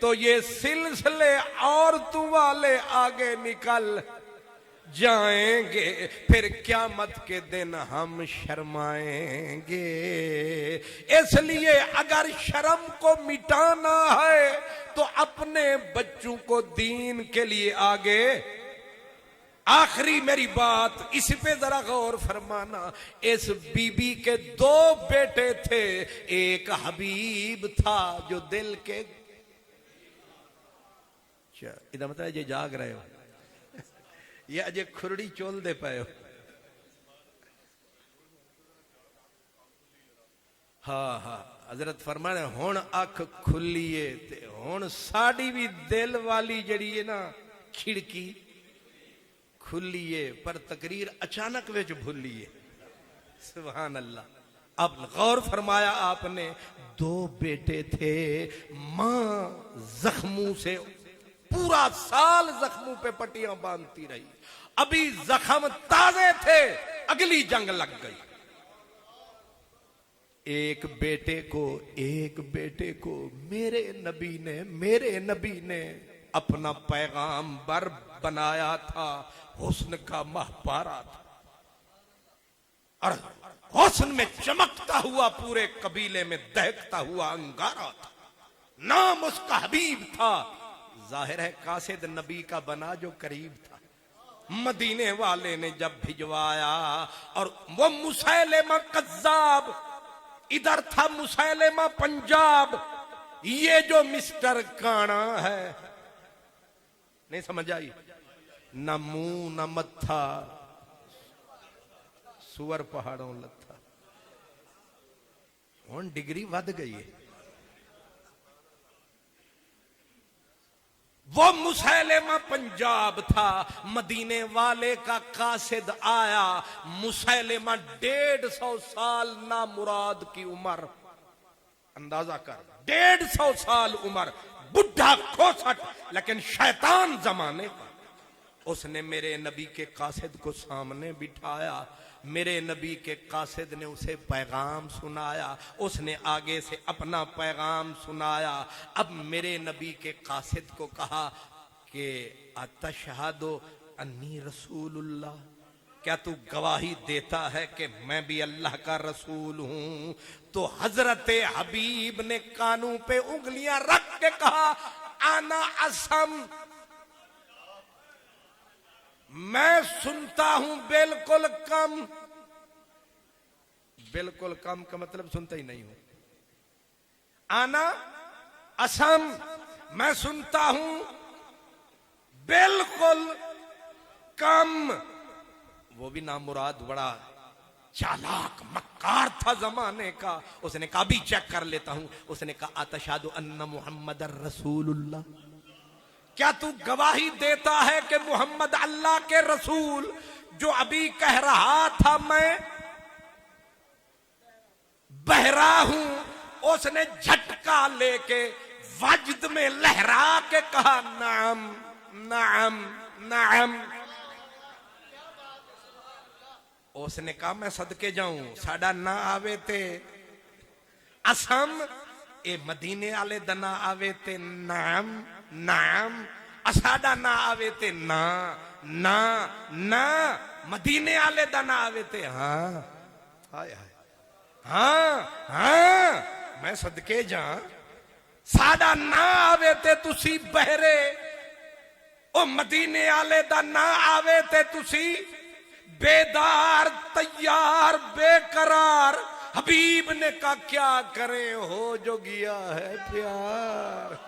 तो ये सिलसिले औरतों वाले आगे निकल जाएंगे, फिर क़यामत के दिन हम शर्माएंगे। इसलिए अगर शर्म को मिटाना है तो अपने बच्चों को दीन के लिए आगे। आखिरी मेरी बात इस पे जरा गौर फरमाना, इस बीबी के 2 बेटे थे, एक हबीब था जो दिल के, इधर मतलब ये जाग रहे हो या अजय खुरड़ी चोल दे पाए हो। हाँ हाँ, हजरत फरमाने हुण अख खुलीए ते हुण साड़ी भी दिल वाली जड़ी है ना खिड़की खुलीए, पर तकरीर अचानक विच भूलीए। सुभान अल्लाह। अब गौर फरमाया आपने, 2 बेटे थे, मां जख्मों से पूरा साल जख्मों पे पट्टियां बांधती रही, अभी जख्म ताजे थे, अगली जंग लग गई। एक बेटे को मेरे नबी ने अपना पैगाम बर बनाया था, हुस्न का महपारा था, और हुस्न में चमकता हुआ पूरे कबीले में दहकता हुआ अंगारा था। नाम उसका हबीब था, जाहिर है कासिद नबी का बना जो करीब था। मदीने वाले ने जब भिजवाया, और वो मुसैलिमा कज्जाब, इधर था मुसैलिमा पंजाब, ये जो मिस्टर काना है, नहीं समझ आई, न मुंह न मत्था, सुअर पहाड़ों लथा। हुण डिग्री वध गई है। वो मुसैलिमा पंजाब था, मदीने वाले का कासिद आया। मुसैलिमा 150 साल ना मुराद की उम्र, अंदाजा कर, 150 साल उम्र, बुढ़ा खोसट, लेकिन शैतान जमाने का। उसने मेरे नबी के कासिद को सामने बिठाया, मेरे नबी के कासिद ने उसे पैगाम सुनाया, उसने आगे से अपना पैगाम सुनाया। अब मेरे नबी के कासिद को कहा कि अतशहदु अन्नी रसूलुल्लाह, क्या तू गवाही देता है कि मैं भी अल्लाह का रसूल हूं? तो हजरत हबीब ने कानों पे उंगलियां रख के कहा, आना असम, मैं सुनता हूं बिल्कुल कम। बिल्कुल कम का मतलब सुनता ही नहीं हूं। आना असम, मैं सुनता हूं बिल्कुल कम। वो भी नामुराद बड़ा चालाक मक्कार था जमाने का। उसने कहा भी चेक कर लेता हूं। उसने कहा अतशहदु अन्ना मुहम्मद रसूलुल्लाह, क्या तू गवाही देता है कि मोहम्मद अल्लाह के रसूल? जो अभी कह रहा था मैं बहरा हूं, उसने झटका लेके वजद में लहरा के कहा नाम नाम नाम। उसने कहा मैं सदके जाऊं, साडा ना आवे ते असम, ए मदीने आले दा ना आवे ते नाम नाम, असाडा ना आवे ते ना ना ना, मदीने आले दा ना आवे ते हाँ। हाय हाय, हाँ हाँ मैं सदके जा, साडा ना आवे ते तुसी बहरे, ओ मदीने आले दा ना आवे ते तुसी बेदार तैयार बेकरार। हबीब ने कहा क्या करें हो जो गया है प्यार,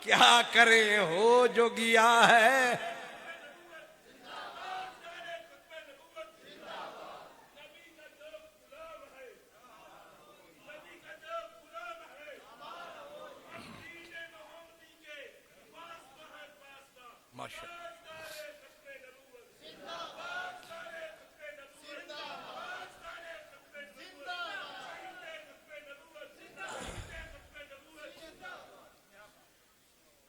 क्या करें हो जो गया है। माशा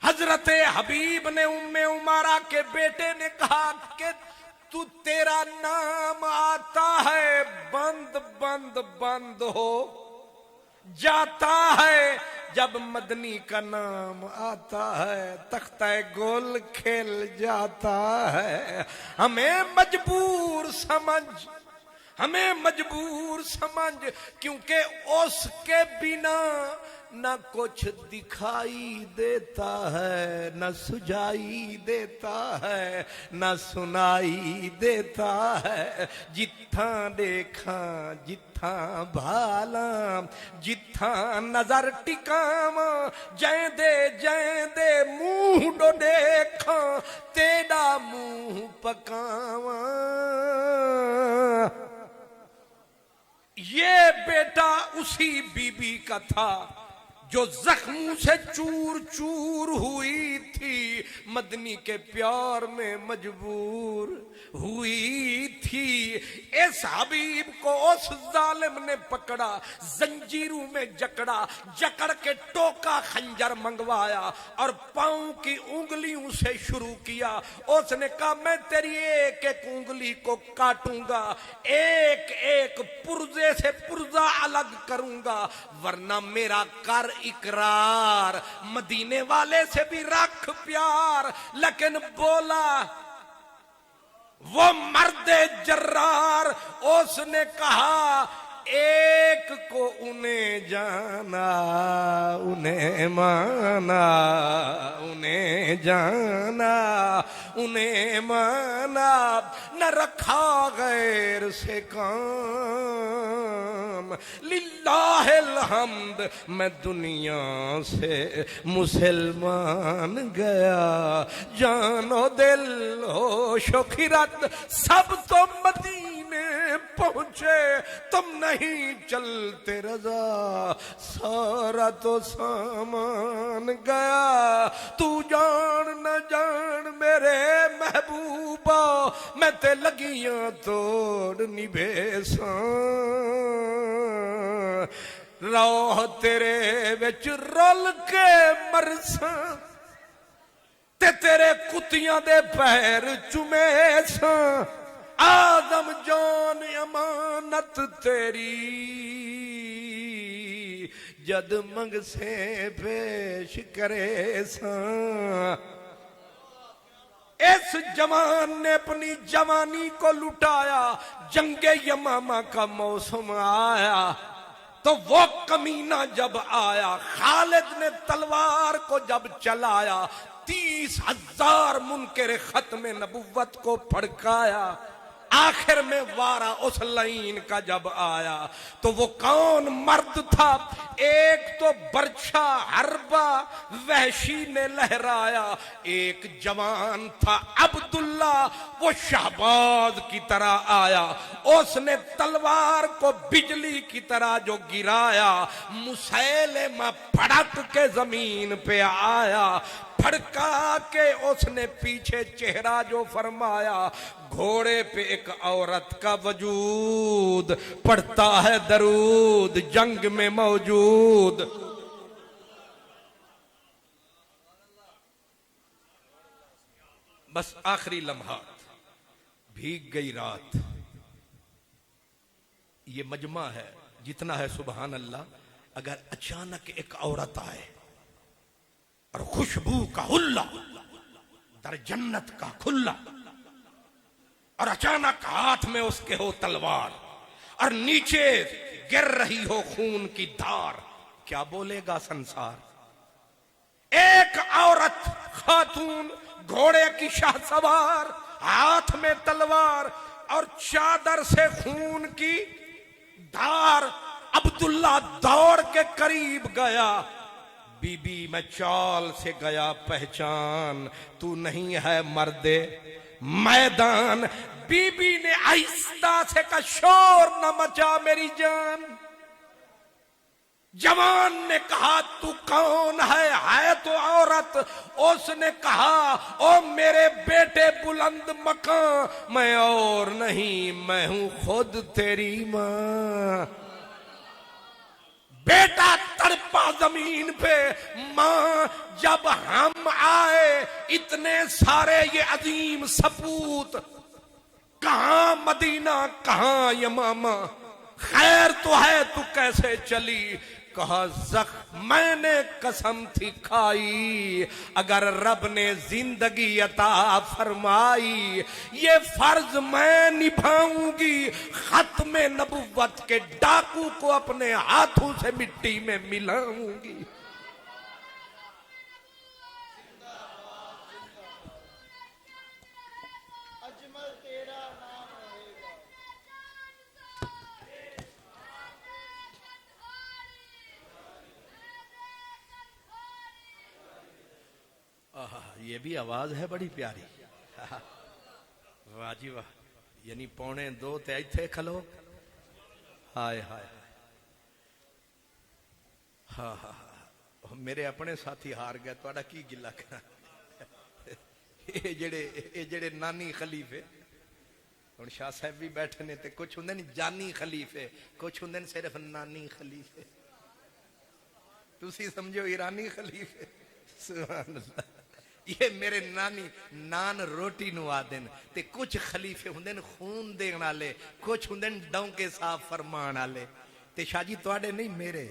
हजरत हबीब ने उम्मे उमारा के बेटे ने कहा कि तू तेरा नाम आता है बंद बंद बंद हो जाता है, जब मदनी का नाम आता है तख्ता गोल खेल जाता है। हमें मजबूर समझ, हमें मजबूर समझ, क्योंकि उसके बिना न कुछ दिखाई देता है, न सुझाई देता है, न सुनाई देता है। जिथा देखा जिथा भाला, जिथा नजर टिकावा, जै दे मुंह डो देखा, तेरा मुंह पकावा। ये बेटा उसी बीबी का था जो जख्मों से चूर चूर हुई थी, मदनी के प्यार में मजबूर हुई थी। इस हबीब को उस जालिम ने पकड़ा, जंजीरों में जकड़ा, जकड़ के टोका खंजर मंगवाया और पांव की उंगलियों से शुरू किया। उसने कहा मैं तेरी एक एक उंगली को काटूंगा, एक एक पुर्जे से पुर्जा अलग करूंगा, वरना मेरा कर इकरार, मदीने वाले से भी रख प्यार। लेकिन बोला वो मर्दे जर्रार, उसने कहा एक को उन्हें जाना उन्हें माना, उन्हें जाना उन्हें माना, न रखा गैर से काम। लिल्लाहिल हम्द, मैं दुनिया से मुसलमान गया, जानो दिल हो शोखिरत सब तो मदीने पहुंचे, तुम नहीं चलते रजा, सारा तो सामान गया। तू जान न जान मेरे महबूबा, मैं ते लगियां तोड़ निभेसा, रोह तेरे विच रल के मरसा। ते तेरे कुत्तियां दे पैर चुमे सां आदम जान अमानत तेरी जद मंग से पेश करे सां। इस जवान ने अपनी जवानी को लुटाया, जंगे यमामा का मौसम आया तो वो कमीना जब आया, खालिद ने तलवार को जब चलाया 30,000 मुनकर खत्म नबुव्वत को फड़काया। आखिर में वारा उस लाइन का जब आया तो वो कौन मर्द था, एक तो बर्छा हरबा वहशी ने लहराया, एक जवान था अब्दुल्ला वो शहबाज की तरह आया। उसने तलवार को बिजली की तरह जो गिराया, मुसैलिमा फड़क के जमीन पे आया, फड़का के उसने पीछे चेहरा जो फरमाया, घोड़े पे एक औरत का वजूद, पढ़ता है दरूद जंग में मौजूद। बस आखिरी लम्हात, भीग गई रात। ये मजमा है जितना है सुबहान अल्लाह। अगर अचानक एक औरत आए और खुशबू का हुल्ला, दर जन्नत का खुल्ला, और अचानक हाथ में उसके हो तलवार और नीचे गिर रही हो खून की धार, क्या बोलेगा संसार? एक औरत खातून घोड़े की शाह सवार, हाथ में तलवार और चादर से खून की धार। अब्दुल्ला दौड़ के करीब गया, बीबी मैं चाल से गया पहचान, तू नहीं है मर्दे मैदान। बीबी ने आहिस्ता से कहा शोर न मचा मेरी जान। जवान ने कहा तू कौन है तो औरत। उसने कहा ओ मेरे बेटे बुलंद मकान, मैं और नहीं मैं हूं खुद तेरी मां। बेटा तड़पा जमीन पे, मां जब हम आए इतने सारे ये अजीम सपूत, कहां मदीना कहां यमामा, खैर तो है तू कैसे चली? कहा जख्म मैंने कसम थी खाई, अगर रब ने जिंदगी अता फरमाई ये फर्ज मैं निभाऊंगी, खत्म नबुव्वत के डाकू को अपने हाथों से मिट्टी में मिलाऊंगी। ये भी आवाज है बड़ी प्यारी। वाह जी वाह, यानी 1:45 ते इत्थे खलो। हाय हाय हाँ हाँ हाँ, मेरे अपने साथी हार गए, थोड़ा की गिला करा। ये जेड़े नानी खलीफे, हुण शाह साहब भी बैठे ने, ते कुछ हुंदे ने जानी खलीफे, कुछ हुंदे ने सिर्फ नानी खलीफे। तुसी समझो ईरानी खलीफे। सुभान अल्लाह। ये मेरे नानी नान रोटी नु आदन, ते कुछ खलीफे हुंदे ने खून देण वाले, कुछ हुंदे ने डौंके साफ फरमान वाले। ते शाह जी तुहाडे नहीं मेरे।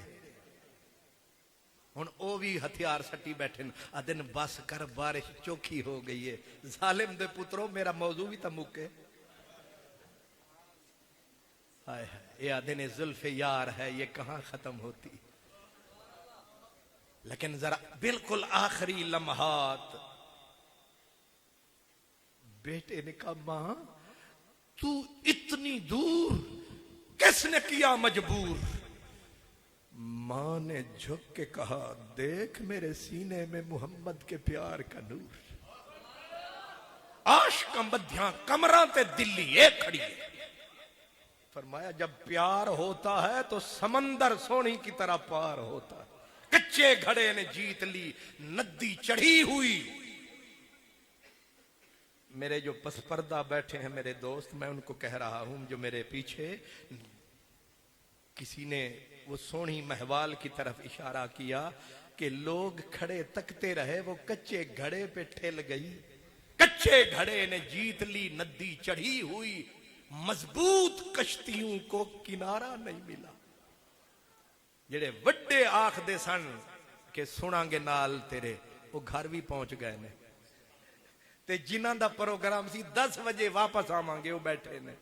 हुण ओ भी हथियार सट्टी बैठे न, आदन बस कर बारिश चौखी हो गई है। जालिम दे पुत्रो मेरा मौजू भी तो मुके। हाय हाय, ये आदे ने जुल्फे यार है ये कहां खत्म होती। लेकिन जरा बिल्कुल आखिरी लम्हात, बेटे ने कहा मां तू इतनी दूर किसने किया मजबूर? मां ने झुक के कहा देख मेरे सीने में मोहम्मद के प्यार का नूर, आशिक मध्या कमरा ते दिल्ली एक खड़ी है। फरमाया जब प्यार होता है तो समंदर सोनी की तरह पार होता है। कच्चे घड़े ने जीत ली नदी चढ़ी हुई। मेरे जो पसपर्दा बैठे हैं मेरे दोस्त, मैं उनको कह रहा हूं जो मेरे पीछे, किसी ने वो सोनी महवाल की तरफ इशारा किया, कि लोग खड़े तकते रहे, वो कच्चे घड़े पे ठेल गई। कच्चे घड़े ने जीत ली नदी चढ़ी हुई, मजबूत कश्तियों को किनारा नहीं मिला। जेड़े वड्डे आखदे सन कि सुनांगे नाल तेरे, वो घर भी पहुंच गए ने। ते जिन्हां दा प्रोग्राम सी 10 बजे वापस आवांगे, वो बैठे ने।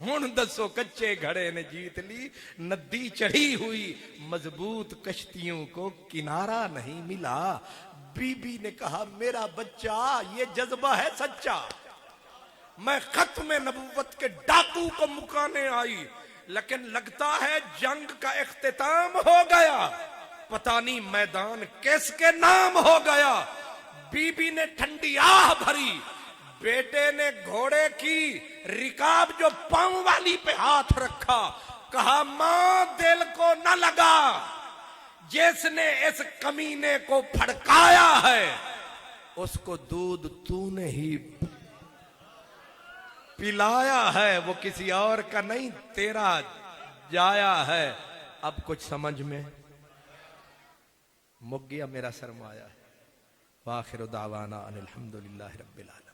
हुण दसो, कच्चे घड़े ने जीत ली नदी चढ़ी हुई, मजबूत कश्तियों को किनारा नहीं मिला। बीबी ने कहा, मेरा बच्चा, ये जज्बा है सच्चा। मैं खत्म नबूवत के डाकू को मुकाने आई, लेकिन लगता है जंग का इख्तिताम हो गया, पता नहीं मैदान किसके नाम हो गया। बीबी ने ठंडी आह भरी, बेटे ने घोड़े की रिकाब जो पांव वाली पे हाथ रखा, कहा, मां दिल को न लगा, जिसने इस कमीने को फड़काया है उसको दूध तूने ही पिलाया है, वो किसी और का नहीं तेरा जाया है। अब कुछ समझ में मुक गया मेरा सरमाया। वाखिर दावाना अनिल हम्दुलिल्लाहि रब्बिल आलमीन।